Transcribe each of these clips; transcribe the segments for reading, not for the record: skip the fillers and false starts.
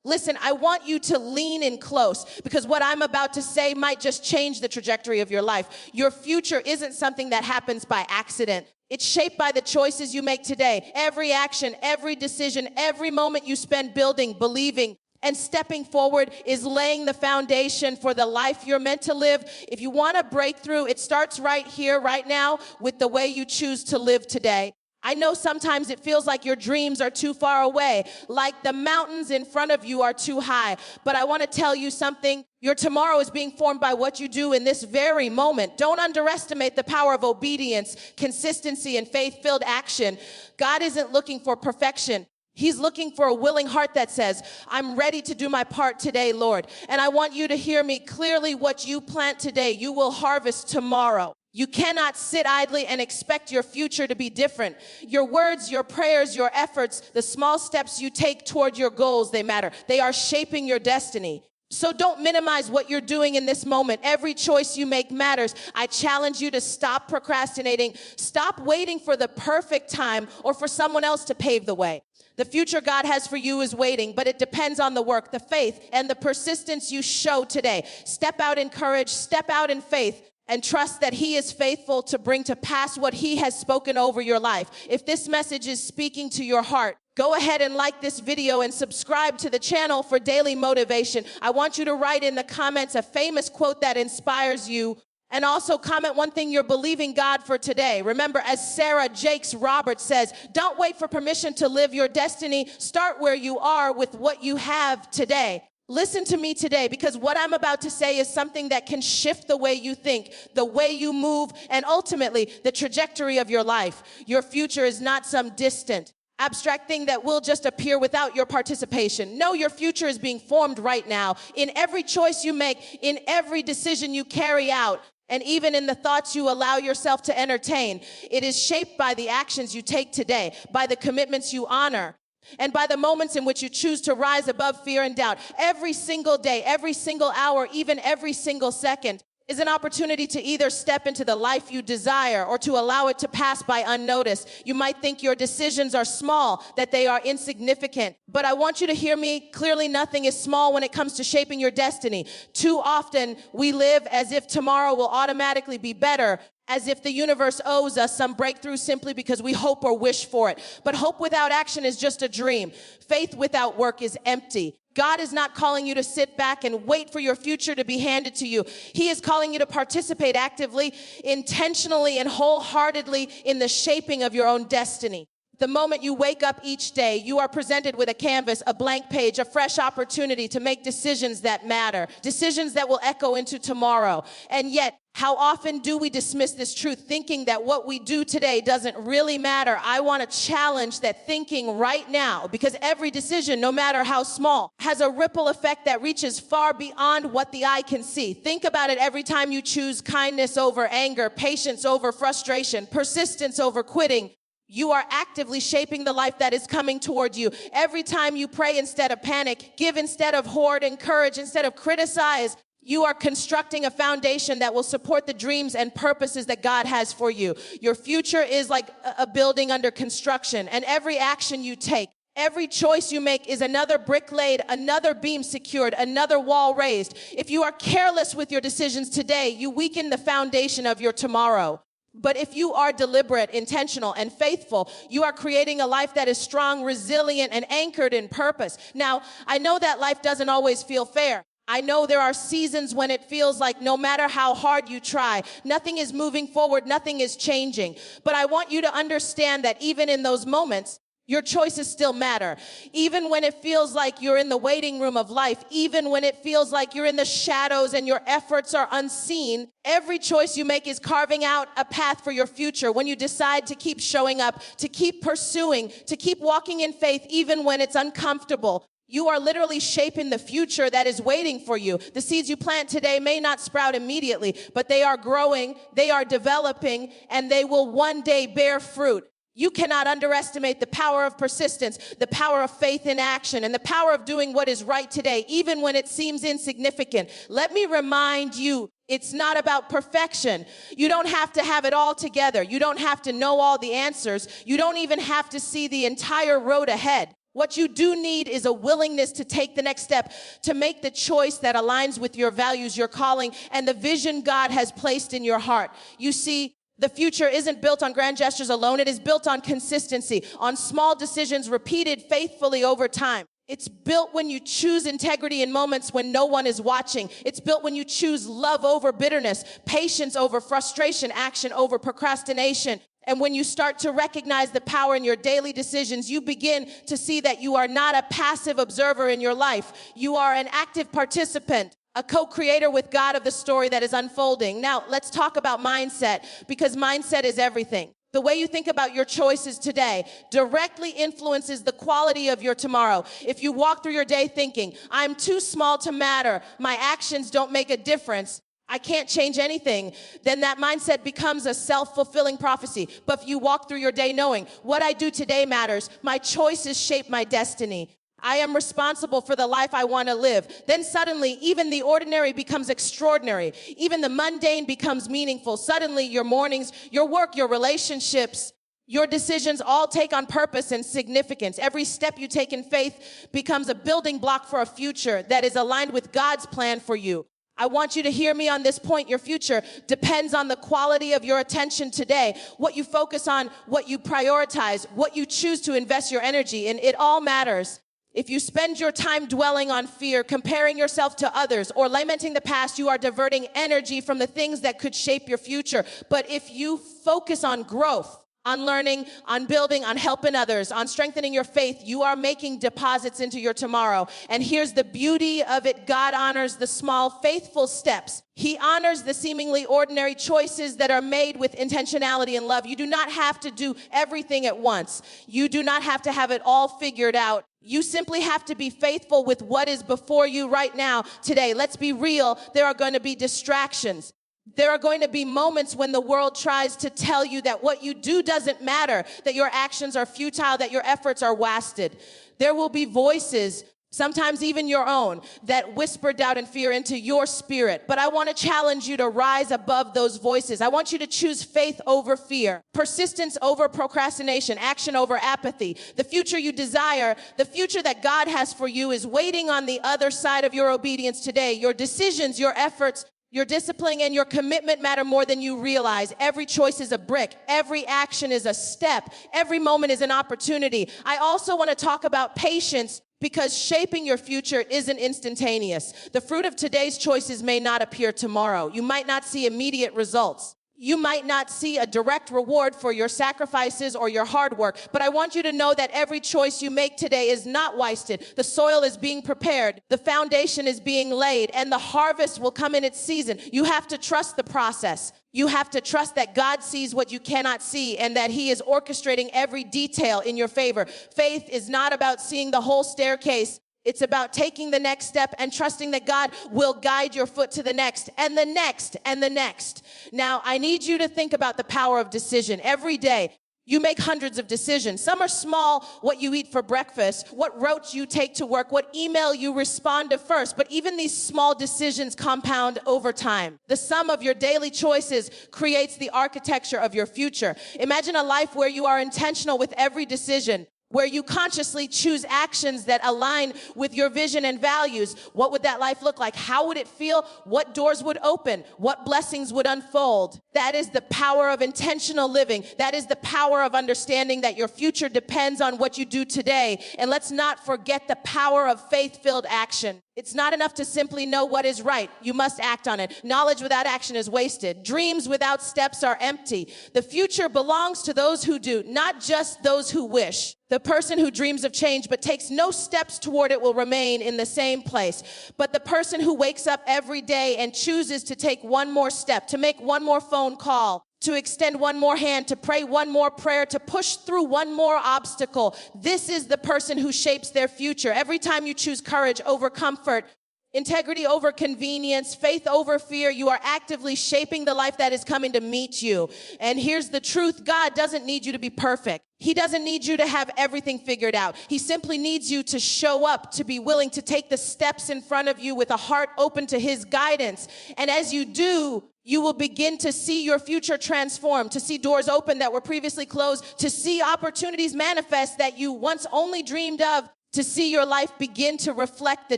Listen, I want you to lean in close because what I'm about to say might just change the trajectory of your life. Your future isn't something that happens by accident. It's shaped by the choices you make today. Every action, every decision, every moment you spend building, believing, and stepping forward is laying the foundation for the life you're meant to live. If you want a breakthrough, it starts right here, right now, with the way you choose to live today. I know sometimes it feels like your dreams are too far away, like the mountains in front of you are too high. But I want to tell you something. Your tomorrow is being formed by what you do in this very moment. Don't underestimate the power of obedience, consistency, and faith-filled action. God isn't looking for perfection. He's looking for a willing heart that says, I'm ready to do my part today, Lord. And I want you to hear me clearly. What you plant today, you will harvest tomorrow. You cannot sit idly and expect your future to be different. Your words, your prayers, your efforts, the small steps you take toward your goals, they matter. They are shaping your destiny. So don't minimize what you're doing in this moment. Every choice you make matters. I challenge you to stop procrastinating. Stop waiting for the perfect time or for someone else to pave the way. The future God has for you is waiting, but it depends on the work, the faith, and the persistence you show today. Step out in courage, step out in faith, and trust that He is faithful to bring to pass what He has spoken over your life. If this message is speaking to your heart, go ahead and like this video and subscribe to the channel for daily motivation. I want you to write in the comments a famous quote that inspires you, and also comment one thing you're believing God for today. Remember, as Sarah Jakes Roberts says, don't wait for permission to live your destiny. Start where you are with what you have today. Listen to me today, because what I'm about to say is something that can shift the way you think, the way you move, and ultimately the trajectory of your life. Your future is not some distant, abstract thing that will just appear without your participation. No, your future is being formed right now in every choice you make, in every decision you carry out, and even in the thoughts you allow yourself to entertain. It is shaped by the actions you take today, by the commitments you honor, and by the moments in which you choose to rise above fear and doubt. Every single day, every single hour, even every single second is an opportunity to either step into the life you desire or to allow it to pass by unnoticed. You might think your decisions are small, that they are insignificant, but I want you to hear me clearly. Nothing is small when it comes to shaping your destiny. Too often we live as if tomorrow will automatically be better, as if the universe owes us some breakthrough simply because we hope or wish for it. But hope without action is just a dream. Faith without work is empty. God is not calling you to sit back and wait for your future to be handed to you. He is calling you to participate actively, intentionally, and wholeheartedly in the shaping of your own destiny. The moment you wake up each day, you are presented with a canvas, a blank page, a fresh opportunity to make decisions that matter, decisions that will echo into tomorrow. And yet, how often do we dismiss this truth, thinking that what we do today doesn't really matter? I want to challenge that thinking right now, because every decision, no matter how small, has a ripple effect that reaches far beyond what the eye can see. Think about it every time you choose kindness over anger, patience over frustration, persistence over quitting. You are actively shaping the life that is coming toward you. Every time you pray instead of panic, give instead of hoard, encourage instead of criticize, you are constructing a foundation that will support the dreams and purposes that God has for you. Your future is like a building under construction, and every action you take, every choice you make is another brick laid, another beam secured, another wall raised. If you are careless with your decisions today, you weaken the foundation of your tomorrow. But if you are deliberate, intentional, and faithful, you are creating a life that is strong, resilient, and anchored in purpose. Now, I know that life doesn't always feel fair. I know there are seasons when it feels like no matter how hard you try, nothing is moving forward, nothing is changing. But I want you to understand that even in those moments, your choices still matter. Even when it feels like you're in the waiting room of life, even when it feels like you're in the shadows and your efforts are unseen, every choice you make is carving out a path for your future. When you decide to keep showing up, to keep pursuing, to keep walking in faith, even when it's uncomfortable, you are literally shaping the future that is waiting for you. The seeds you plant today may not sprout immediately, but they are growing, they are developing, and they will one day bear fruit. You cannot underestimate the power of persistence, the power of faith in action, and the power of doing what is right today, even when it seems insignificant. Let me remind you, it's not about perfection. You don't have to have it all together. You don't have to know all the answers. You don't even have to see the entire road ahead. What you do need is a willingness to take the next step, to make the choice that aligns with your values, your calling, and the vision God has placed in your heart. You see, the future isn't built on grand gestures alone. It is built on consistency, on small decisions repeated faithfully over time. It's built when you choose integrity in moments when no one is watching. It's built when you choose love over bitterness, patience over frustration, action over procrastination. And when you start to recognize the power in your daily decisions, you begin to see that you are not a passive observer in your life. You are an active participant, a co-creator with God of the story that is unfolding. Now, let's talk about mindset, because mindset is everything. The way you think about your choices today directly influences the quality of your tomorrow. If you walk through your day thinking, I'm too small to matter, my actions don't make a difference, I can't change anything, then that mindset becomes a self-fulfilling prophecy. But if you walk through your day knowing, what I do today matters, my choices shape my destiny, I am responsible for the life I want to live, then suddenly even the ordinary becomes extraordinary. Even the mundane becomes meaningful. Suddenly your mornings, your work, your relationships, your decisions all take on purpose and significance. Every step you take in faith becomes a building block for a future that is aligned with God's plan for you. I want you to hear me on this point. Your future depends on the quality of your attention today, what you focus on, what you prioritize, what you choose to invest your energy in. It all matters. If you spend your time dwelling on fear, comparing yourself to others, or lamenting the past, you are diverting energy from the things that could shape your future. But if you focus on growth, on learning, on building, on helping others, on strengthening your faith, you are making deposits into your tomorrow. And here's the beauty of it. God honors the small, faithful steps. He honors the seemingly ordinary choices that are made with intentionality and love. You do not have to do everything at once. You do not have to have it all figured out. You simply have to be faithful with what is before you right now, today. Let's be real. There are going to be distractions. There are going to be moments when the world tries to tell you that what you do doesn't matter, that your actions are futile, that your efforts are wasted. There will be voices, sometimes even your own, that whisper doubt and fear into your spirit. But I want to challenge you to rise above those voices. I want you to choose faith over fear, persistence over procrastination, action over apathy. The future you desire, the future that God has for you, is waiting on the other side of your obedience today. Your decisions, your efforts, your discipline and your commitment matter more than you realize. Every choice is a brick. Every action is a step. Every moment is an opportunity. I also want to talk about patience, because shaping your future isn't instantaneous. The fruit of today's choices may not appear tomorrow. You might not see immediate results. You might not see a direct reward for your sacrifices or your hard work, but I want you to know that every choice you make today is not wasted. The soil is being prepared, the foundation is being laid, and the harvest will come in its season. You have to trust the process. You have to trust that God sees what you cannot see and that He is orchestrating every detail in your favor. Faith is not about seeing the whole staircase. It's about taking the next step and trusting that God will guide your foot to the next and the next and the next. Now, I need you to think about the power of decision. Every day, you make hundreds of decisions. Some are small, what you eat for breakfast, what route you take to work, what email you respond to first. But even these small decisions compound over time. The sum of your daily choices creates the architecture of your future. Imagine a life where you are intentional with every decision, where you consciously choose actions that align with your vision and values. What would that life look like? How would it feel? What doors would open? What blessings would unfold? That is the power of intentional living. That is the power of understanding that your future depends on what you do today. And let's not forget the power of faith-filled action. It's not enough to simply know what is right. You must act on it. Knowledge without action is wasted. Dreams without steps are empty. The future belongs to those who do, not just those who wish. The person who dreams of change but takes no steps toward it will remain in the same place. But the person who wakes up every day and chooses to take one more step, to make one more phone call, to extend one more hand, to pray one more prayer, to push through one more obstacle. This is the person who shapes their future. Every time you choose courage over comfort, Integrity over convenience, faith over fear. You are actively shaping the life that is coming to meet you. And here's the truth. God doesn't need you to be perfect. He doesn't need you to have everything figured out. He simply needs you to show up, to be willing to take the steps in front of you with a heart open to his guidance. And as you do, you will begin to see your future transform, to see doors open that were previously closed, to see opportunities manifest that you once only dreamed of, to see your life begin to reflect the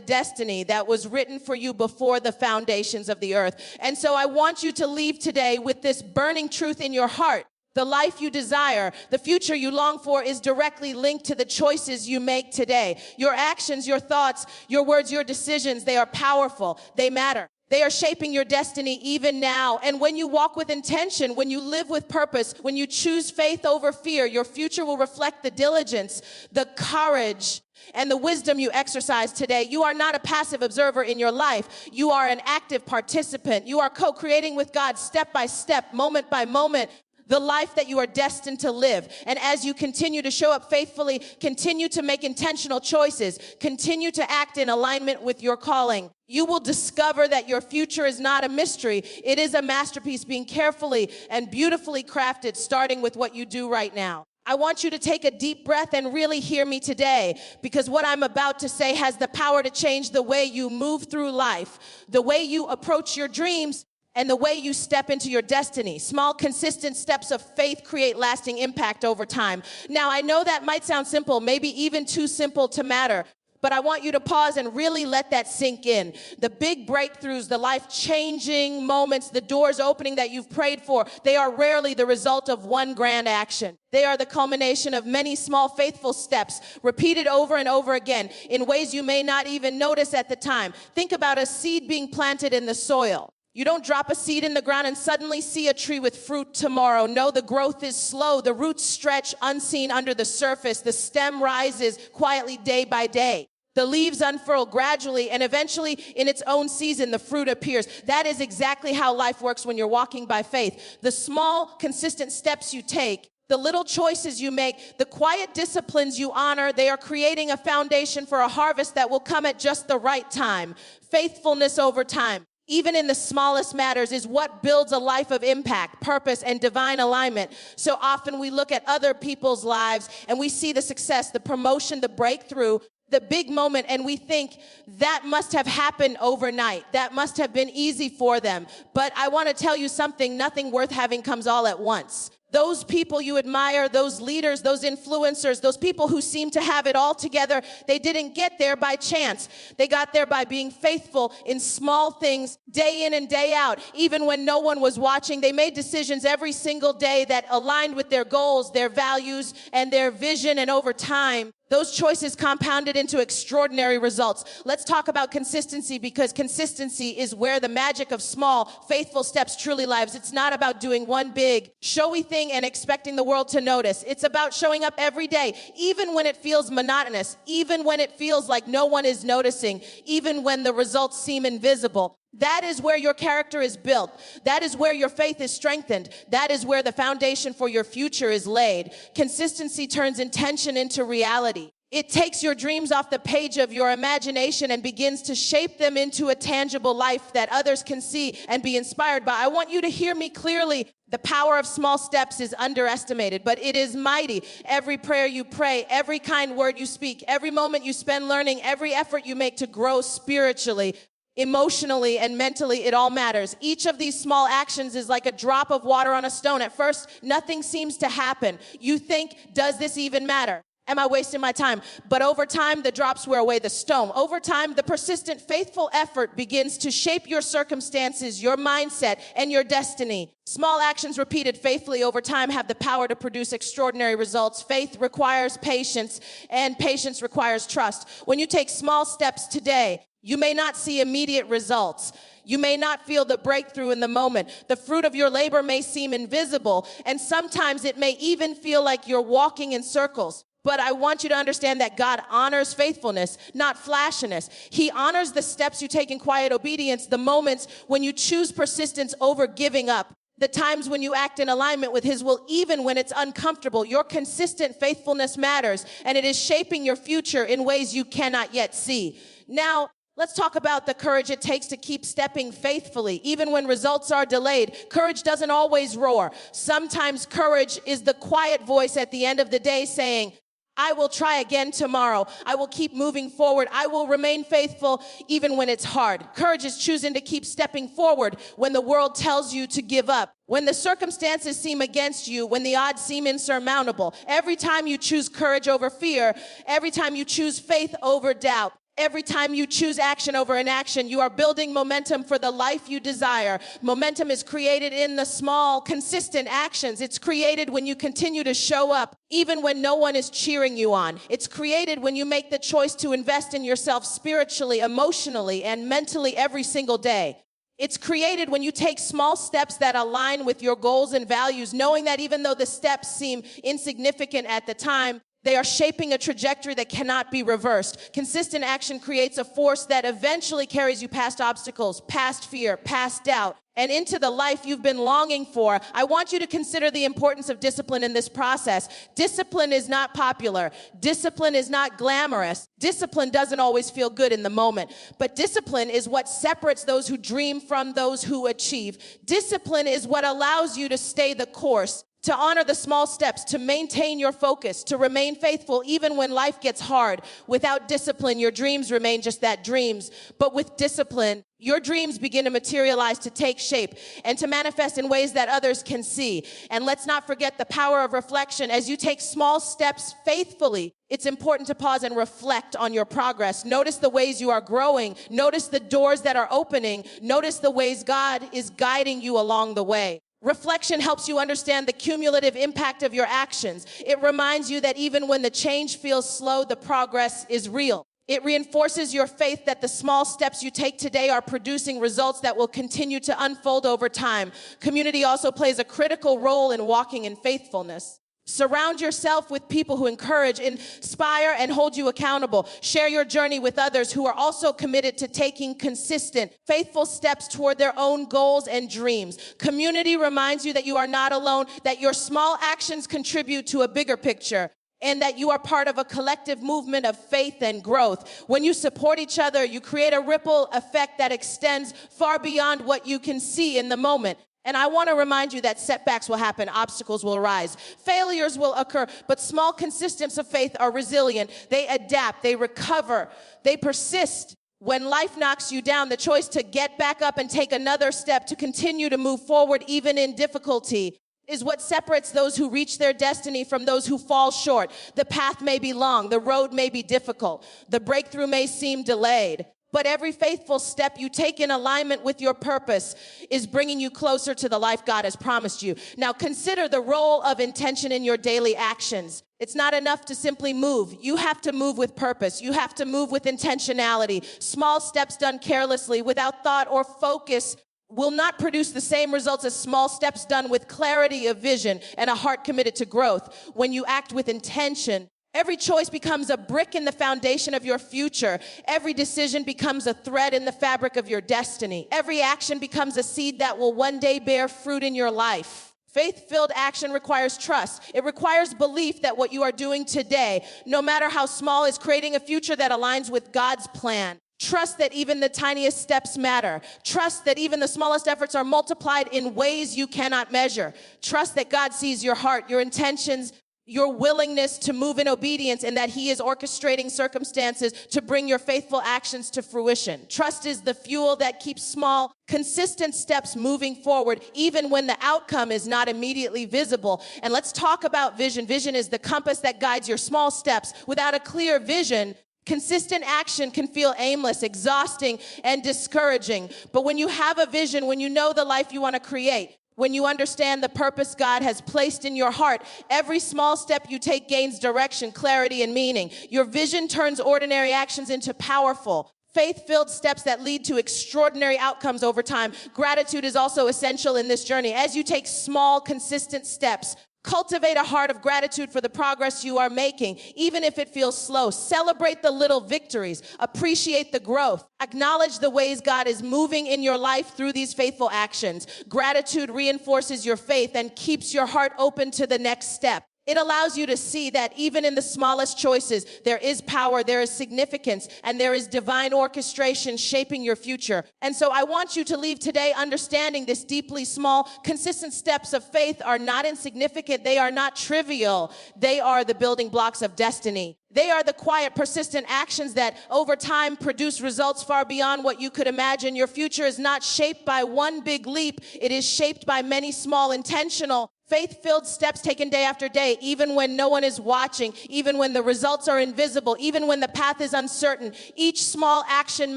destiny that was written for you before the foundations of the earth. And so I want you to leave today with this burning truth in your heart. The life you desire, the future you long for is directly linked to the choices you make today. Your actions, your thoughts, your words, your decisions, they are powerful. They matter. They are shaping your destiny even now. And when you walk with intention, when you live with purpose, when you choose faith over fear, your future will reflect the diligence, the courage, and the wisdom you exercise today. You are not a passive observer in your life. You are an active participant. You are co-creating with God step by step, moment by moment, the life that you are destined to live. And as you continue to show up faithfully, continue to make intentional choices, continue to act in alignment with your calling, you will discover that your future is not a mystery. It is a masterpiece being carefully and beautifully crafted, starting with what you do right now. I want you to take a deep breath and really hear me today, because what I'm about to say has the power to change the way you move through life, the way you approach your dreams, and the way you step into your destiny. Small, consistent steps of faith create lasting impact over time. Now, I know that might sound simple, maybe even too simple to matter, but I want you to pause and really let that sink in. The big breakthroughs, the life-changing moments, the doors opening that you've prayed for, they are rarely the result of one grand action. They are the culmination of many small, faithful steps, repeated over and over again in ways you may not even notice at the time. Think about a seed being planted in the soil. You don't drop a seed in the ground and suddenly see a tree with fruit tomorrow. No, the growth is slow. The roots stretch unseen under the surface. The stem rises quietly day by day. The leaves unfurl gradually, and eventually, in its own season, the fruit appears. That is exactly how life works when you're walking by faith. The small, consistent steps you take, the little choices you make, the quiet disciplines you honor, they are creating a foundation for a harvest that will come at just the right time. Faithfulness over time, even in the smallest matters, is what builds a life of impact, purpose, and divine alignment. So often we look at other people's lives and we see the success, the promotion, the breakthrough, the big moment, and we think that must have happened overnight. That must have been easy for them. But I want to tell you something, nothing worth having comes all at once. Those people you admire, those leaders, those influencers, those people who seem to have it all together, they didn't get there by chance. They got there by being faithful in small things, day in and day out. Even when no one was watching, they made decisions every single day that aligned with their goals, their values, and their vision. And over time, those choices compounded into extraordinary results. Let's talk about consistency, because consistency is where the magic of small, faithful steps truly lives. It's not about doing one big, showy thing and expecting the world to notice. It's about showing up every day, even when it feels monotonous, even when it feels like no one is noticing, even when the results seem invisible. That is where your character is built. That is where your faith is strengthened. That is where the foundation for your future is laid. Consistency turns intention into reality. It takes your dreams off the page of your imagination and begins to shape them into a tangible life that others can see and be inspired by. I want you to hear me clearly. The power of small steps is underestimated, but it is mighty. Every prayer you pray, every kind word you speak, every moment you spend learning, every effort you make to grow spiritually, emotionally, and mentally, it all matters. Each of these small actions is like a drop of water on a stone. At first, nothing seems to happen. You think, does this even matter? Am I wasting my time? But over time, the drops wear away the stone. Over time, the persistent, faithful effort begins to shape your circumstances, your mindset, and your destiny. Small actions repeated faithfully over time have the power to produce extraordinary results. Faith requires patience, and patience requires trust. When you take small steps today, you may not see immediate results. You may not feel the breakthrough in the moment. The fruit of your labor may seem invisible, and sometimes it may even feel like you're walking in circles. But I want you to understand that God honors faithfulness, not flashiness. He honors the steps you take in quiet obedience, the moments when you choose persistence over giving up, the times when you act in alignment with His will, even when it's uncomfortable. Your consistent faithfulness matters, and it is shaping your future in ways you cannot yet see. Now, Let's talk about the courage it takes to keep stepping faithfully, even when results are delayed. Courage doesn't always roar. Sometimes courage is the quiet voice at the end of the day saying, I will try again tomorrow. I will keep moving forward. I will remain faithful even when it's hard. Courage is choosing to keep stepping forward when the world tells you to give up, when the circumstances seem against you, when the odds seem insurmountable. Every time you choose courage over fear, every time you choose faith over doubt, every time you choose action over inaction, you are building momentum for the life you desire. Momentum is created in the small, consistent actions. It's created when you continue to show up, even when no one is cheering you on. It's created when you make the choice to invest in yourself spiritually, emotionally, and mentally every single day. It's created when you take small steps that align with your goals and values, knowing that even though the steps seem insignificant at the time, they are shaping a trajectory that cannot be reversed. Consistent action creates a force that eventually carries you past obstacles, past fear, past doubt, and into the life you've been longing for. I want you to consider the importance of discipline in this process. Discipline is not popular. Discipline is not glamorous. Discipline doesn't always feel good in the moment. But discipline is what separates those who dream from those who achieve. Discipline is what allows you to stay the course, to honor the small steps, to maintain your focus, to remain faithful even when life gets hard. Without discipline, your dreams remain just that, dreams. But with discipline, your dreams begin to materialize, to take shape, and to manifest in ways that others can see. And let's not forget the power of reflection. As you take small steps faithfully, it's important to pause and reflect on your progress. Notice the ways you are growing. Notice the doors that are opening. Notice the ways God is guiding you along the way. Reflection helps you understand the cumulative impact of your actions. It reminds you that even when the change feels slow, the progress is real. It reinforces your faith that the small steps you take today are producing results that will continue to unfold over time. Community also plays a critical role in walking in faithfulness. Surround yourself with people who encourage, inspire, and hold you accountable. Share your journey with others who are also committed to taking consistent, faithful steps toward their own goals and dreams. Community reminds you that you are not alone, that your small actions contribute to a bigger picture, and that you are part of a collective movement of faith and growth. When you support each other, you create a ripple effect that extends far beyond what you can see in the moment. And I want to remind you that setbacks will happen, obstacles will arise, failures will occur, but small consistents of faith are resilient. They adapt, they recover, they persist. When life knocks you down, the choice to get back up and take another step, to continue to move forward even in difficulty, is what separates those who reach their destiny from those who fall short. The path may be long, the road may be difficult, the breakthrough may seem delayed. But every faithful step you take in alignment with your purpose is bringing you closer to the life God has promised you. Now consider the role of intention in your daily actions. It's not enough to simply move. You have to move with purpose. You have to move with intentionality. Small steps done carelessly, without thought or focus, will not produce the same results as small steps done with clarity of vision and a heart committed to growth. When you act with intention, every choice becomes a brick in the foundation of your future. Every decision becomes a thread in the fabric of your destiny. Every action becomes a seed that will one day bear fruit in your life. Faith-filled action requires trust. It requires belief that what you are doing today, no matter how small, is creating a future that aligns with God's plan. Trust that even the tiniest steps matter. Trust that even the smallest efforts are multiplied in ways you cannot measure. Trust that God sees your heart, your intentions, your willingness to move in obedience, and that He is orchestrating circumstances to bring your faithful actions to fruition. Trust is the fuel that keeps small, consistent steps moving forward, even when the outcome is not immediately visible. And let's talk about vision. Vision is the compass that guides your small steps. Without a clear vision, consistent action can feel aimless, exhausting, and discouraging. But when you have a vision, when you know the life you want to create, when you understand the purpose God has placed in your heart, every small step you take gains direction, clarity, and meaning. Your vision turns ordinary actions into powerful, faith-filled steps that lead to extraordinary outcomes over time. Gratitude is also essential in this journey. As you take small, consistent steps, cultivate a heart of gratitude for the progress you are making, even if it feels slow. Celebrate the little victories. Appreciate the growth. Acknowledge the ways God is moving in your life through these faithful actions. Gratitude reinforces your faith and keeps your heart open to the next step. It allows you to see that even in the smallest choices, there is power, there is significance, and there is divine orchestration shaping your future. And so I want you to leave today understanding this deeply small, consistent steps of faith are not insignificant. They are not trivial. They are the building blocks of destiny. They are the quiet, persistent actions that over time produce results far beyond what you could imagine. Your future is not shaped by one big leap. It is shaped by many small, intentional, faith-filled steps taken day after day, even when no one is watching, even when the results are invisible, even when the path is uncertain. Each small action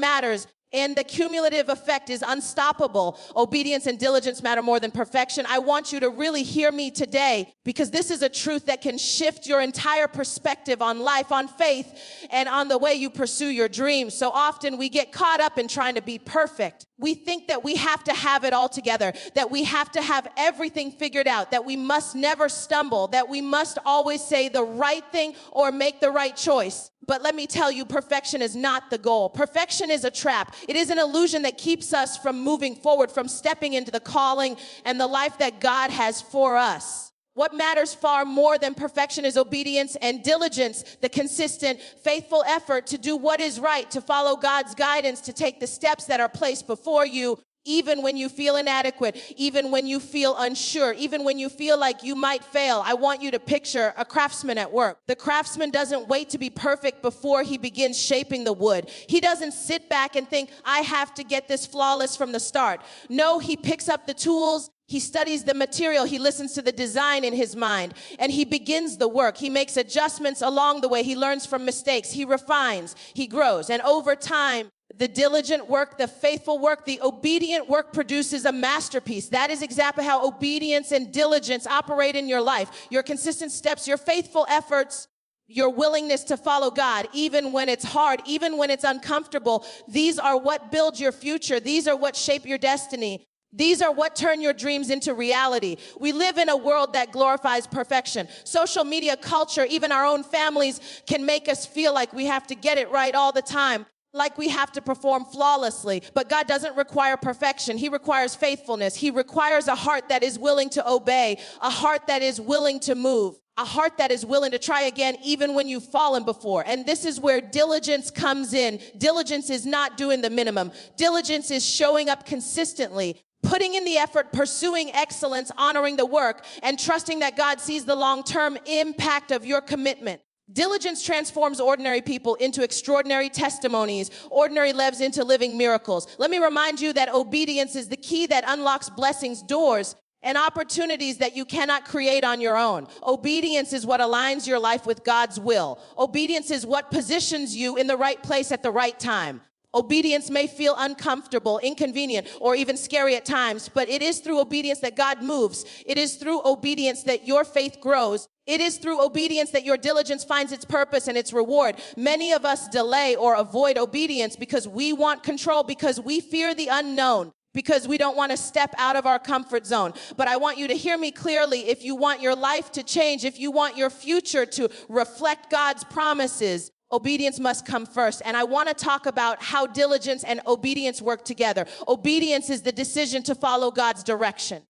matters, and the cumulative effect is unstoppable. Obedience and diligence matter more than perfection. I want you to really hear me today, because this is a truth that can shift your entire perspective on life, on faith, and on the way you pursue your dreams. So often we get caught up in trying to be perfect. We think that we have to have it all together, that we have to have everything figured out, that we must never stumble, that we must always say the right thing or make the right choice. But let me tell you, perfection is not the goal. Perfection is a trap. It is an illusion that keeps us from moving forward, from stepping into the calling and the life that God has for us. What matters far more than perfection is obedience and diligence, the consistent, faithful effort to do what is right, to follow God's guidance, to take the steps that are placed before you, even when you feel inadequate, even when you feel unsure, even when you feel like you might fail. I want you to picture a craftsman at work. The craftsman doesn't wait to be perfect before he begins shaping the wood. He doesn't sit back and think, I have to get this flawless from the start. No, he picks up the tools. He studies the material, he listens to the design in his mind, and he begins the work. He makes adjustments along the way. He learns from mistakes. He refines. He grows. And over time, the diligent work, the faithful work, the obedient work produces a masterpiece. That is exactly how obedience and diligence operate in your life. Your consistent steps, your faithful efforts, your willingness to follow God, even when it's hard, even when it's uncomfortable. These are what build your future. These are what shape your destiny. These are what turn your dreams into reality. We live in a world that glorifies perfection. Social media culture, even our own families, can make us feel like we have to get it right all the time, like we have to perform flawlessly. But God doesn't require perfection. He requires faithfulness. He requires a heart that is willing to obey, a heart that is willing to move, a heart that is willing to try again even when you've fallen before. And this is where diligence comes in. Diligence is not doing the minimum. Diligence is showing up consistently, putting in the effort, pursuing excellence, honoring the work, and trusting that God sees the long-term impact of your commitment. Diligence transforms ordinary people into extraordinary testimonies, ordinary lives into living miracles. Let me remind you that obedience is the key that unlocks blessings, doors, and opportunities that you cannot create on your own. Obedience is what aligns your life with God's will. Obedience is what positions you in the right place at the right time. Obedience may feel uncomfortable, inconvenient, or even scary at times, but it is through obedience that God moves. It is through obedience that your faith grows. It is through obedience that your diligence finds its purpose and its reward. Many of us delay or avoid obedience because we want control, because we fear the unknown, because we don't want to step out of our comfort zone. But I want you to hear me clearly. If you want your life to change, if you want your future to reflect God's promises, obedience must come first. And I want to talk about how diligence and obedience work together. Obedience is the decision to follow God's direction.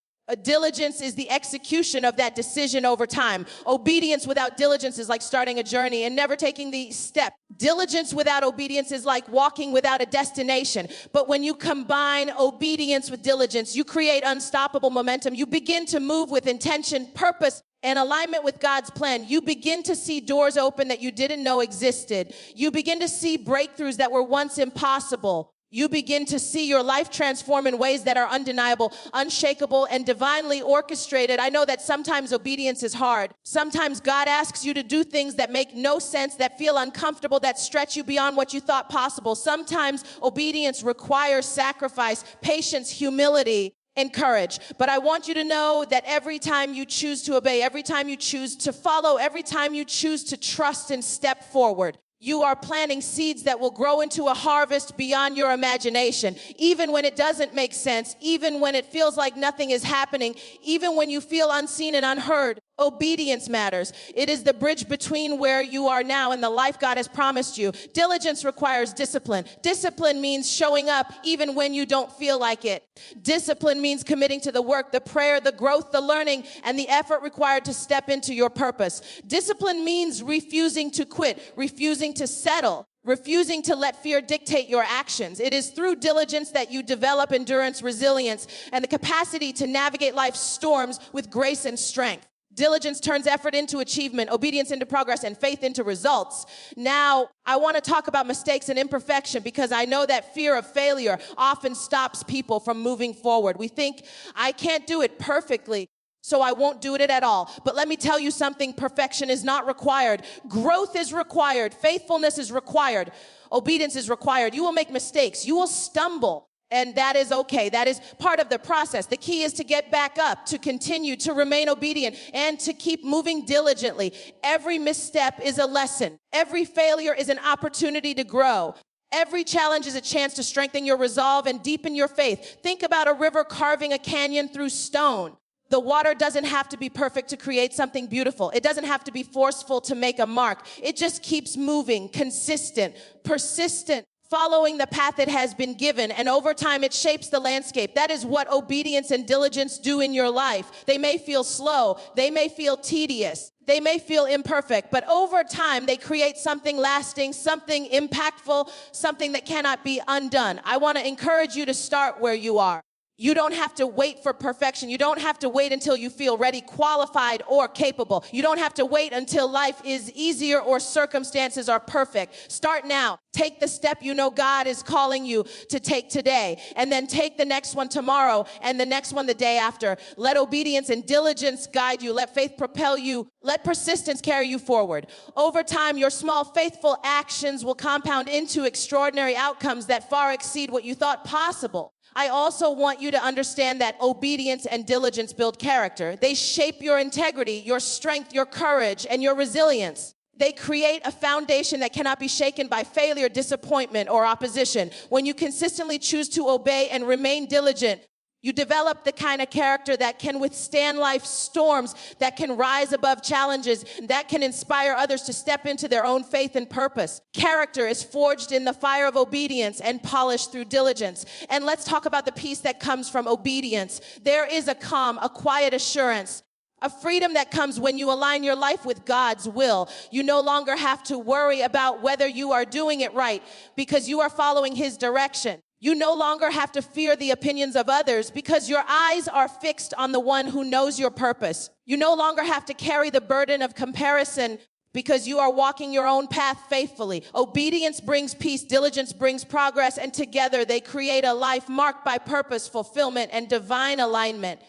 Diligence is the execution of that decision over time. Obedience without diligence is like starting a journey and never taking the step. Diligence without obedience is like walking without a destination. But when you combine obedience with diligence, you create unstoppable momentum. You begin to move with intention, purpose, and alignment with God's plan. You begin to see doors open that you didn't know existed. You begin to see breakthroughs that were once impossible. You begin to see your life transform in ways that are undeniable, unshakable, and divinely orchestrated. I know that sometimes obedience is hard. Sometimes God asks you to do things that make no sense, that feel uncomfortable, that stretch you beyond what you thought possible. Sometimes obedience requires sacrifice, patience, humility, and courage. But I want you to know that every time you choose to obey, every time you choose to follow, every time you choose to trust and step forward, You are planting seeds that will grow into a harvest beyond your imagination. Even when it doesn't make sense, even when it feels like nothing is happening, even when you feel unseen and unheard, obedience matters. It is the bridge between where you are now and the life God has promised you. Diligence requires discipline. Discipline means showing up even when you don't feel like it. Discipline means committing to the work, the prayer, the growth, the learning, and the effort required to step into your purpose. Discipline means refusing to quit, refusing to settle, refusing to let fear dictate your actions. It is through diligence that you develop endurance, resilience, and the capacity to navigate life's storms with grace and strength. Diligence turns effort into achievement, obedience into progress, and faith into results. Now, I want to talk about mistakes and imperfection because I know that fear of failure often stops people from moving forward. We think, I can't do it perfectly, so I won't do it at all. But let me tell you something, perfection is not required. Growth is required. Faithfulness is required. Obedience is required. You will make mistakes. You will stumble. And that is okay. That is part of the process. The key is to get back up, to continue, to remain obedient, and to keep moving diligently. Every misstep is a lesson. Every failure is an opportunity to grow. Every challenge is a chance to strengthen your resolve and deepen your faith. Think about a river carving a canyon through stone. The water doesn't have to be perfect to create something beautiful. It doesn't have to be forceful to make a mark. It just keeps moving, consistent, persistent, following the path it has been given, and over time it shapes the landscape. That is what obedience and diligence do in your life. They may feel slow, they may feel tedious, they may feel imperfect, but over time they create something lasting, something impactful, something that cannot be undone. I want to encourage you to start where you are. You don't have to wait for perfection. You don't have to wait until you feel ready, qualified, or capable. You don't have to wait until life is easier or circumstances are perfect. Start now. Take the step you know God is calling you to take today, and then take the next one tomorrow and the next one the day after. Let obedience and diligence guide you. Let faith propel you. Let persistence carry you forward. Over time, your small, faithful actions will compound into extraordinary outcomes that far exceed what you thought possible. I also want you to understand that obedience and diligence build character. They shape your integrity, your strength, your courage, and your resilience. They create a foundation that cannot be shaken by failure, disappointment, or opposition. When you consistently choose to obey and remain diligent, you develop the kind of character that can withstand life's storms, that can rise above challenges, that can inspire others to step into their own faith and purpose. Character is forged in the fire of obedience and polished through diligence. And let's talk about the peace that comes from obedience. There is a calm, a quiet assurance, a freedom that comes when you align your life with God's will. You no longer have to worry about whether you are doing it right because you are following His direction. You no longer have to fear the opinions of others because your eyes are fixed on the one who knows your purpose. You no longer have to carry the burden of comparison because you are walking your own path faithfully. Obedience brings peace, diligence brings progress, and together they create a life marked by purpose, fulfillment, and divine alignment.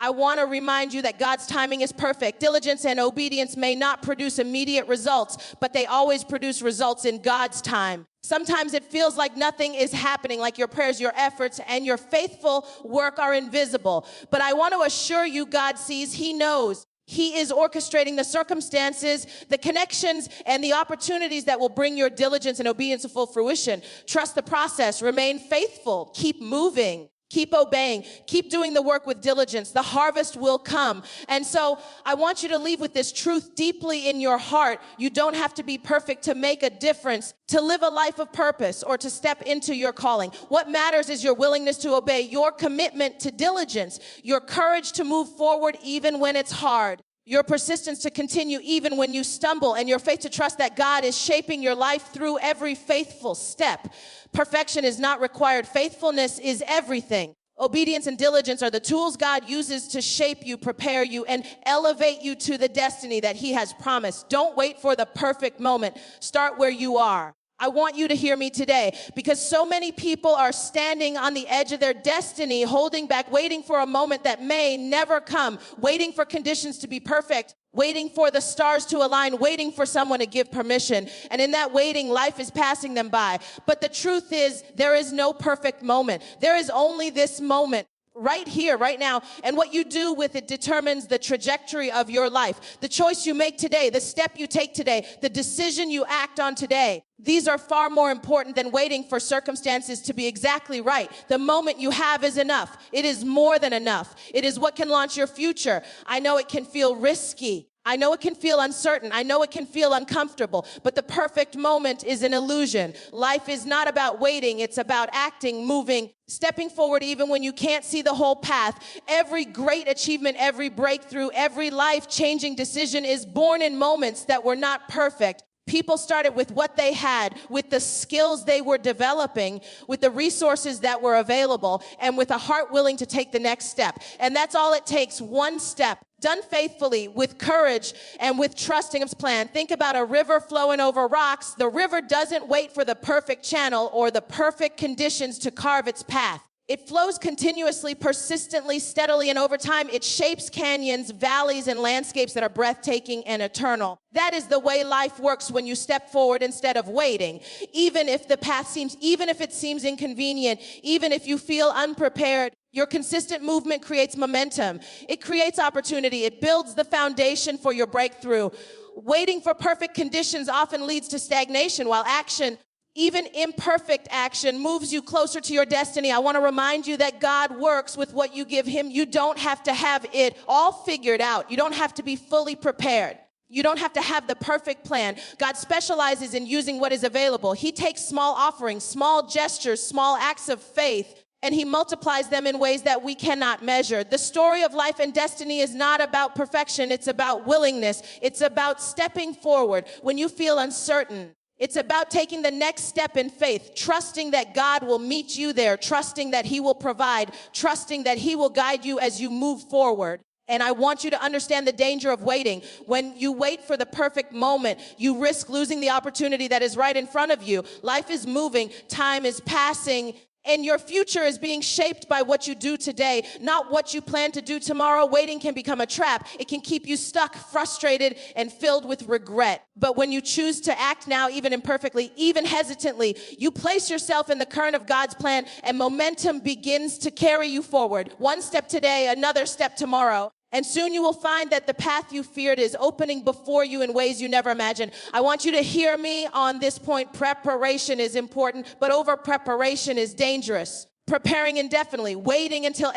I want to remind you that God's timing is perfect. Diligence and obedience may not produce immediate results, but they always produce results in God's time. Sometimes it feels like nothing is happening, like your prayers, your efforts, and your faithful work are invisible. But I want to assure you, God sees, He knows. He is orchestrating the circumstances, the connections, and the opportunities that will bring your diligence and obedience to full fruition. Trust the process. Remain faithful. Keep moving. Keep obeying. Keep doing the work with diligence. The harvest will come. And so I want you to leave with this truth deeply in your heart. You don't have to be perfect to make a difference, to live a life of purpose, or to step into your calling. What matters is your willingness to obey, your commitment to diligence, your courage to move forward even when it's hard, your persistence to continue even when you stumble, and your faith to trust that God is shaping your life through every faithful step. Perfection is not required. Faithfulness is everything. Obedience and diligence are the tools God uses to shape you, prepare you, and elevate you to the destiny that He has promised. Don't wait for the perfect moment. Start where you are. I want you to hear me today because so many people are standing on the edge of their destiny, holding back, waiting for a moment that may never come, waiting for conditions to be perfect, waiting for the stars to align, waiting for someone to give permission. And in that waiting, life is passing them by. But the truth is, there is no perfect moment. There is only this moment. right here, right now, and what you do with it determines the trajectory of your life. The choice you make today, the step you take today, the decision you act on today, these are far more important than waiting for circumstances to be exactly right. The moment you have is enough. It is more than enough. It is what can launch your future. I know it can feel risky. I know it can feel uncertain. I know it can feel uncomfortable, but the perfect moment is an illusion. Life is not about waiting. It's about acting, moving, stepping forward even when you can't see the whole path. Every great achievement, every breakthrough, every life-changing decision is born in moments that were not perfect. People started with what they had, with the skills they were developing, with the resources that were available, and with a heart willing to take the next step. And that's all it takes, one step, done faithfully, with courage, and with trusting His plan. Think about a river flowing over rocks. The river doesn't wait for the perfect channel or the perfect conditions to carve its path. It flows continuously, persistently, steadily, and over time, it shapes canyons, valleys, and landscapes that are breathtaking and eternal. That is the way life works when you step forward instead of waiting. Even if it seems inconvenient, even if you feel unprepared, your consistent movement creates momentum. It creates opportunity. It builds the foundation for your breakthrough. Waiting for perfect conditions often leads to stagnation, while action, even imperfect action, moves you closer to your destiny. I want to remind you that God works with what you give Him. You don't have to have it all figured out. You don't have to be fully prepared. You don't have to have the perfect plan. God specializes in using what is available. He takes small offerings, small gestures, small acts of faith, and He multiplies them in ways that we cannot measure. The story of life and destiny is not about perfection. It's about willingness. It's about stepping forward when you feel uncertain. It's about taking the next step in faith, trusting that God will meet you there, trusting that He will provide, trusting that He will guide you as you move forward. And I want you to understand the danger of waiting. When you wait for the perfect moment, you risk losing the opportunity that is right in front of you. Life is moving, time is passing, and your future is being shaped by what you do today, not what you plan to do tomorrow. Waiting can become a trap. It can keep you stuck, frustrated, and filled with regret. But when you choose to act now, even imperfectly, even hesitantly, you place yourself in the current of God's plan, and momentum begins to carry you forward. One step today, another step tomorrow. And soon you will find that the path you feared is opening before you in ways you never imagined. I want you to hear me on this point. Preparation is important, but over-preparation is dangerous. Preparing indefinitely, waiting until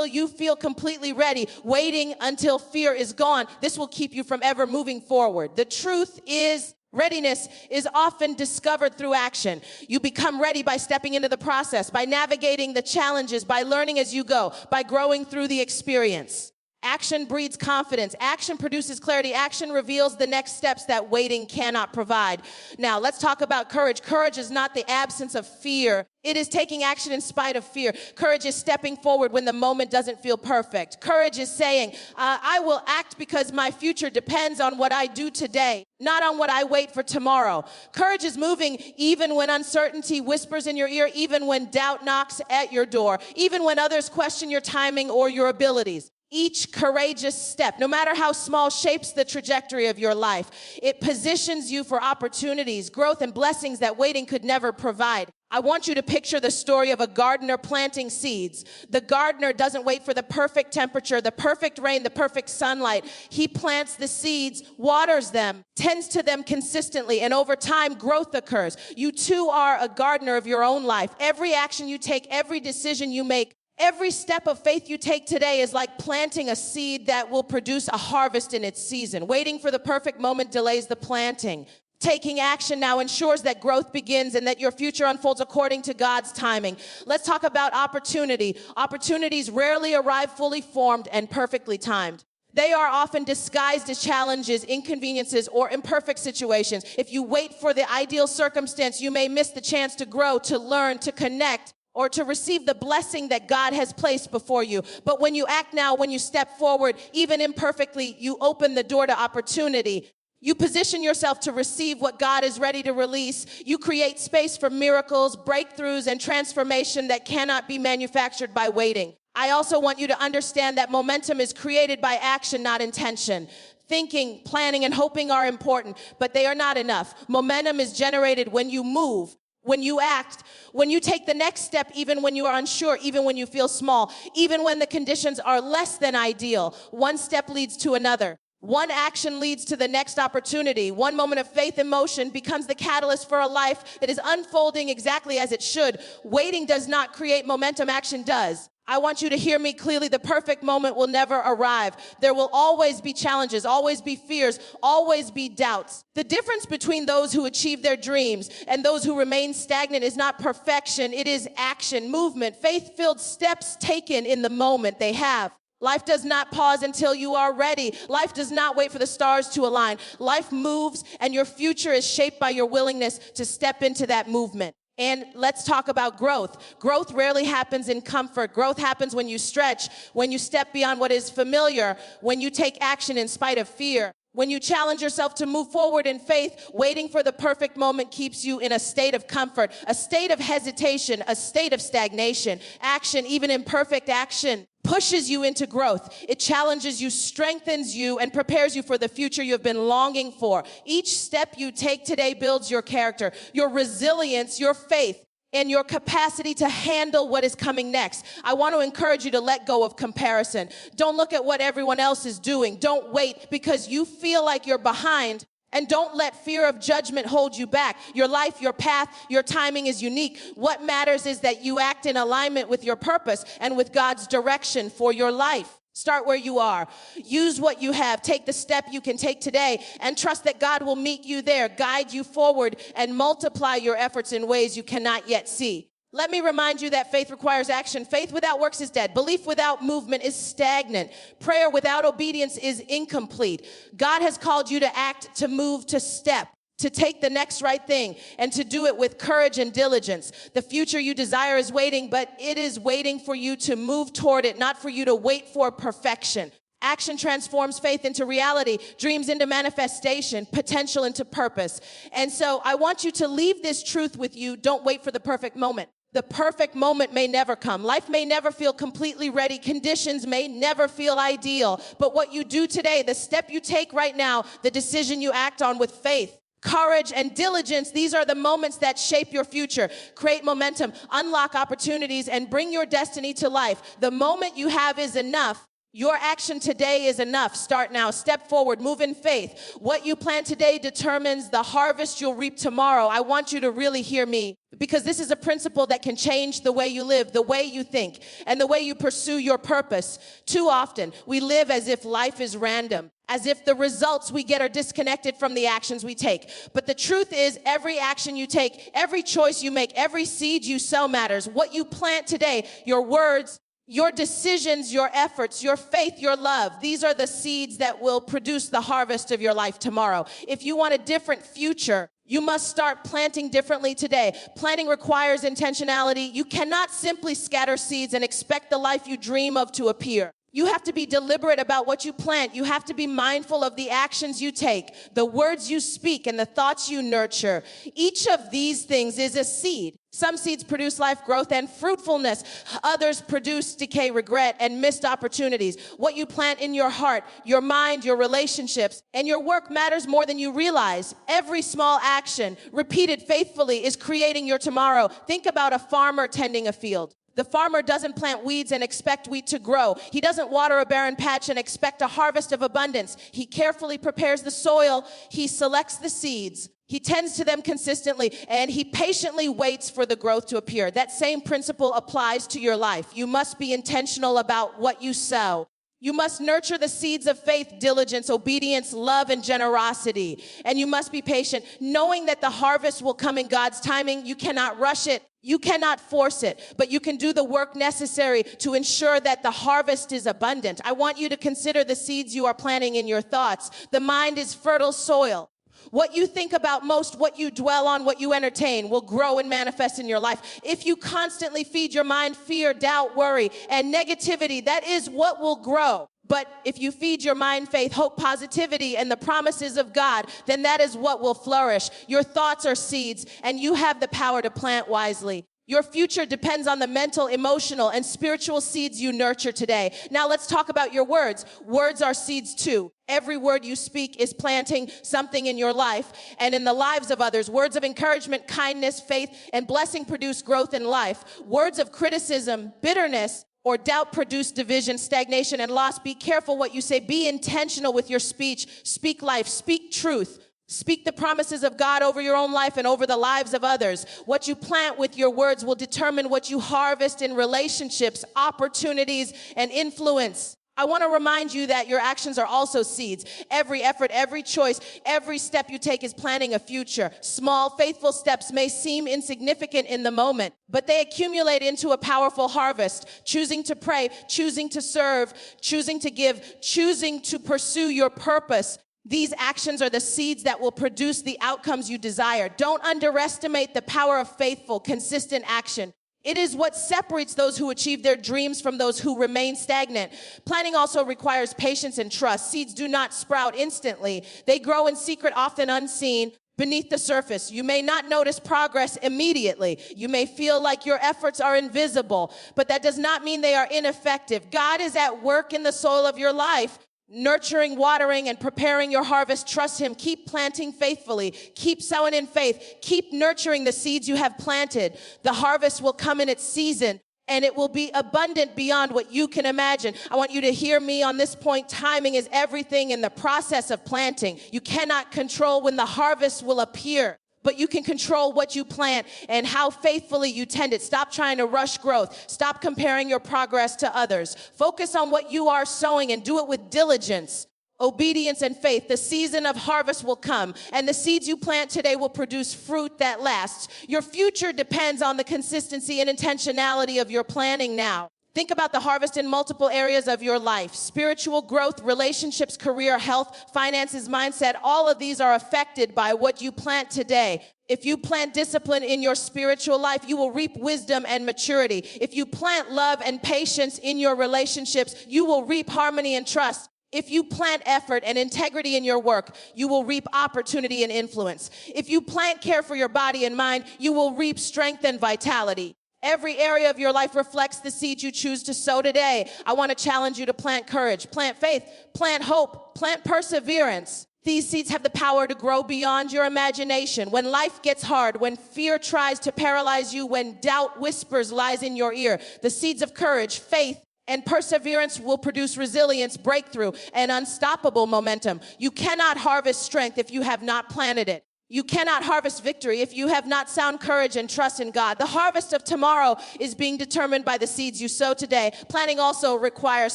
you feel completely ready, waiting until fear is gone. This will keep you from ever moving forward. The truth is, readiness is often discovered through action. You become ready by stepping into the process, by navigating the challenges, by learning as you go, by growing through the experience. Action breeds confidence. Action produces clarity. Action reveals the next steps that waiting cannot provide. Now, let's talk about courage. Courage is not the absence of fear. It is taking action in spite of fear. Courage is stepping forward when the moment doesn't feel perfect. Courage is saying, I will act because my future depends on what I do today, not on what I wait for tomorrow. Courage is moving even when uncertainty whispers in your ear, even when doubt knocks at your door, even when others question your timing or your abilities. Each courageous step, no matter how small, shapes the trajectory of your life. It positions you for opportunities, growth, and blessings that waiting could never provide. I want you to picture the story of a gardener planting seeds. The gardener doesn't wait for the perfect temperature, the perfect rain, the perfect sunlight. He plants the seeds, waters them, tends to them consistently, and over time, growth occurs. You too are a gardener of your own life. Every action you take, every decision you make, every step of faith you take today is like planting a seed that will produce a harvest in its season. Waiting for the perfect moment delays the planting. Taking action now ensures that growth begins and that your future unfolds according to God's timing. Let's talk about opportunity. Opportunities rarely arrive fully formed and perfectly timed. They are often disguised as challenges, inconveniences, or imperfect situations. If you wait for the ideal circumstance, you may miss the chance to grow, to learn, to connect, or to receive the blessing that God has placed before you. But when you act now, when you step forward, even imperfectly, you open the door to opportunity. You position yourself to receive what God is ready to release. You create space for miracles, breakthroughs, and transformation that cannot be manufactured by waiting. I also want you to understand that momentum is created by action, not intention. Thinking, planning, and hoping are important, but they are not enough. Momentum is generated when you move. When you act, when you take the next step, even when you are unsure, even when you feel small, even when the conditions are less than ideal, one step leads to another. One action leads to the next opportunity. One moment of faith and motion becomes the catalyst for a life that is unfolding exactly as it should. Waiting does not create momentum, action does. I want you to hear me clearly. The perfect moment will never arrive. There will always be challenges, always be fears, always be doubts. The difference between those who achieve their dreams and those who remain stagnant is not perfection. It is action, movement, faith-filled steps taken in the moment they have. Life does not pause until you are ready. Life does not wait for the stars to align. Life moves, and your future is shaped by your willingness to step into that movement. And let's talk about growth. Growth rarely happens in comfort. Growth happens when you stretch, when you step beyond what is familiar, when you take action in spite of fear. When you challenge yourself to move forward in faith, waiting for the perfect moment keeps you in a state of comfort, a state of hesitation, a state of stagnation. Action, even imperfect action, pushes you into growth. It challenges you, strengthens you, and prepares you for the future you have been longing for. Each step you take today builds your character, your resilience, your faith, and your capacity to handle what is coming next. I want to encourage you to let go of comparison. Don't look at what everyone else is doing. Don't wait because you feel like you're behind. And don't let fear of judgment hold you back. Your life, your path, your timing is unique. What matters is that you act in alignment with your purpose and with God's direction for your life. Start where you are. Use what you have. Take the step you can take today and trust that God will meet you there, guide you forward, and multiply your efforts in ways you cannot yet see. Let me remind you that faith requires action. Faith without works is dead. Belief without movement is stagnant. Prayer without obedience is incomplete. God has called you to act, to move, to step, to take the next right thing, and to do it with courage and diligence. The future you desire is waiting, but it is waiting for you to move toward it, not for you to wait for perfection. Action transforms faith into reality, dreams into manifestation, potential into purpose. And so I want you to leave this truth with you. Don't wait for the perfect moment. The perfect moment may never come. Life may never feel completely ready. Conditions may never feel ideal. But what you do today, the step you take right now, the decision you act on with faith, courage, and diligence, these are the moments that shape your future, create momentum, unlock opportunities, and bring your destiny to life. The moment you have is enough. Your action today is enough. Start now. Step forward. Move in faith. What you plant today determines the harvest you'll reap tomorrow. I want you to really hear me because this is a principle that can change the way you live, the way you think, and the way you pursue your purpose. Too often, we live as if life is random, as if the results we get are disconnected from the actions we take. But the truth is, every action you take, every choice you make, every seed you sow matters. What you plant today, your words, your decisions, your efforts, your faith, your love, these are the seeds that will produce the harvest of your life tomorrow. If you want a different future, you must start planting differently today. Planting requires intentionality. You cannot simply scatter seeds and expect the life you dream of to appear. You have to be deliberate about what you plant. You have to be mindful of the actions you take, the words you speak, and the thoughts you nurture. Each of these things is a seed. Some seeds produce life, growth, and fruitfulness. Others produce decay, regret, and missed opportunities. What you plant in your heart, your mind, your relationships, and your work matters more than you realize. Every small action, repeated faithfully, is creating your tomorrow. Think about a farmer tending a field. The farmer doesn't plant weeds and expect wheat to grow. He doesn't water a barren patch and expect a harvest of abundance. He carefully prepares the soil. He selects the seeds. He tends to them consistently, and he patiently waits for the growth to appear. That same principle applies to your life. You must be intentional about what you sow. You must nurture the seeds of faith, diligence, obedience, love, and generosity. And you must be patient, knowing that the harvest will come in God's timing. You cannot rush it. You cannot force it, but you can do the work necessary to ensure that the harvest is abundant. I want you to consider the seeds you are planting in your thoughts. The mind is fertile soil. What you think about most, what you dwell on, what you entertain will grow and manifest in your life. If you constantly feed your mind fear, doubt, worry, and negativity, that is what will grow. But if you feed your mind faith, hope, positivity, and the promises of God, then that is what will flourish. Your thoughts are seeds, and you have the power to plant wisely. Your future depends on the mental, emotional, and spiritual seeds you nurture today. Now let's talk about your words. Words are seeds too. Every word you speak is planting something in your life and in the lives of others. Words of encouragement, kindness, faith, and blessing produce growth in life. Words of criticism, bitterness, or doubt produce division, stagnation, and loss. Be careful what you say. Be intentional with your speech. Speak life. Speak truth. Speak the promises of God over your own life and over the lives of others. What you plant with your words will determine what you harvest in relationships, opportunities, and influence. I want to remind you that your actions are also seeds. Every effort, every choice, every step you take is planting a future. Small, faithful steps may seem insignificant in the moment, but they accumulate into a powerful harvest. Choosing to pray, choosing to serve, choosing to give, choosing to pursue your purpose. These actions are the seeds that will produce the outcomes you desire. Don't underestimate the power of faithful, consistent action. It is what separates those who achieve their dreams from those who remain stagnant. Planting also requires patience and trust. Seeds do not sprout instantly. They grow in secret, often unseen, beneath the surface. You may not notice progress immediately. You may feel like your efforts are invisible, but that does not mean they are ineffective. God is at work in the soil of your life, nurturing, watering, and preparing your harvest. Trust him. Keep planting faithfully. Keep sowing in faith. Keep nurturing the seeds you have planted. The harvest will come in its season, and it will be abundant beyond what you can imagine. I want you to hear me on this point. Timing is everything in the process of planting. You cannot control when the harvest will appear, but you can control what you plant and how faithfully you tend it. Stop trying to rush growth. Stop comparing your progress to others. Focus on what you are sowing and do it with diligence, obedience, and faith. The season of harvest will come, and the seeds you plant today will produce fruit that lasts. Your future depends on the consistency and intentionality of your planning now. Think about the harvest in multiple areas of your life. Spiritual growth, relationships, career, health, finances, mindset, all of these are affected by what you plant today. If you plant discipline in your spiritual life, you will reap wisdom and maturity. If you plant love and patience in your relationships, you will reap harmony and trust. If you plant effort and integrity in your work, you will reap opportunity and influence. If you plant care for your body and mind, you will reap strength and vitality. Every area of your life reflects the seed you choose to sow today. I want to challenge you to plant courage, plant faith, plant hope, plant perseverance. These seeds have the power to grow beyond your imagination. When life gets hard, when fear tries to paralyze you, when doubt whispers lies in your ear, the seeds of courage, faith, and perseverance will produce resilience, breakthrough, and unstoppable momentum. You cannot harvest strength if you have not planted it. You cannot harvest victory if you have not sound courage and trust in God. The harvest of tomorrow is being determined by the seeds you sow today. Planting also requires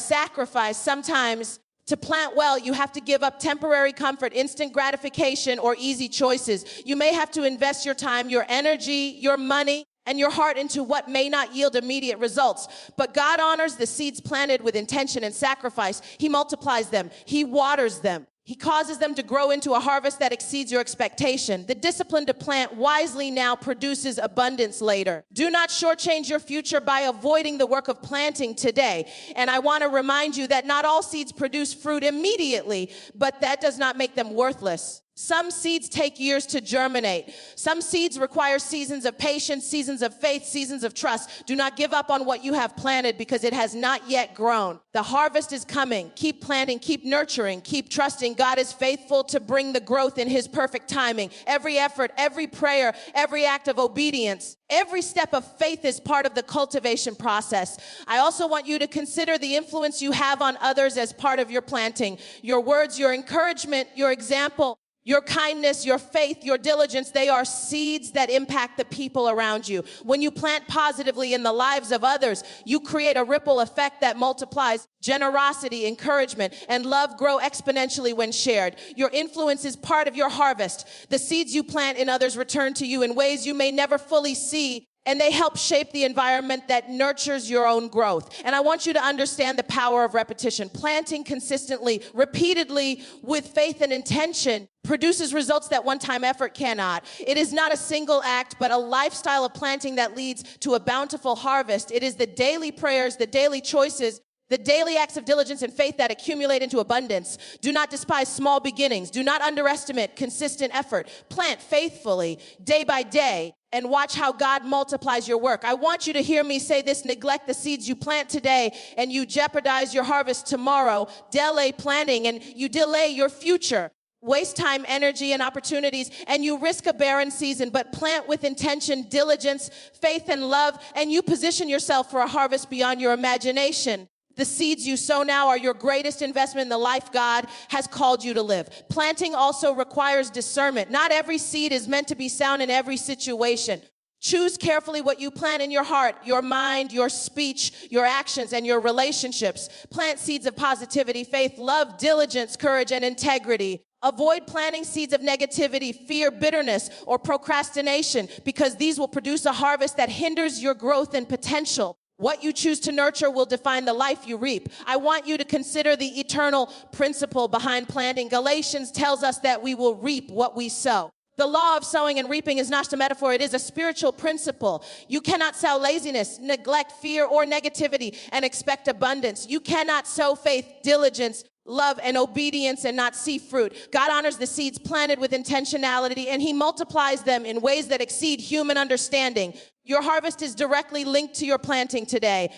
sacrifice. Sometimes to plant well, you have to give up temporary comfort, instant gratification, or easy choices. You may have to invest your time, your energy, your money, and your heart into what may not yield immediate results. But God honors the seeds planted with intention and sacrifice. He multiplies them. He waters them. He causes them to grow into a harvest that exceeds your expectation. The discipline to plant wisely now produces abundance later. Do not shortchange your future by avoiding the work of planting today. And I want to remind you that not all seeds produce fruit immediately, but that does not make them worthless. Some seeds take years to germinate. Some seeds require seasons of patience, seasons of faith, seasons of trust. Do not give up on what you have planted because it has not yet grown. The harvest is coming. Keep planting, keep nurturing, keep trusting. God is faithful to bring the growth in his perfect timing. Every effort, every prayer, every act of obedience, every step of faith is part of the cultivation process. I also want you to consider the influence you have on others as part of your planting. Your words, your encouragement, your example, your kindness, your faith, your diligence, they are seeds that impact the people around you. When you plant positively in the lives of others, you create a ripple effect that multiplies. Generosity, encouragement, and love grow exponentially when shared. Your influence is part of your harvest. The seeds you plant in others return to you in ways you may never fully see, and they help shape the environment that nurtures your own growth. And I want you to understand the power of repetition. Planting consistently, repeatedly, with faith and intention produces results that one-time effort cannot. It is not a single act, but a lifestyle of planting that leads to a bountiful harvest. It is the daily prayers, the daily choices, the daily acts of diligence and faith that accumulate into abundance. Do not despise small beginnings. Do not underestimate consistent effort. Plant faithfully, day by day. and watch how God multiplies your work. I want you to hear me say this: neglect the seeds you plant today and you jeopardize your harvest tomorrow. Delay planting and you delay your future. Waste time, energy, and opportunities, and you risk a barren season, but plant with intention, diligence, faith, and love, and you position yourself for a harvest beyond your imagination. The seeds you sow now are your greatest investment in the life God has called you to live. Planting also requires discernment. Not every seed is meant to be sown in every situation. Choose carefully what you plant in your heart, your mind, your speech, your actions, and your relationships. Plant seeds of positivity, faith, love, diligence, courage, and integrity. Avoid planting seeds of negativity, fear, bitterness, or procrastination, because these will produce a harvest that hinders your growth and potential. What you choose to nurture will define the life you reap. I want you to consider the eternal principle behind planting. Galatians tells us that we will reap what we sow. The law of sowing and reaping is not a metaphor, it is a spiritual principle. You cannot sow laziness, neglect, fear, or negativity and expect abundance. You cannot sow faith, diligence, love, and obedience and not see fruit. God honors the seeds planted with intentionality, and he multiplies them in ways that exceed human understanding. Your harvest is directly linked to your planting today.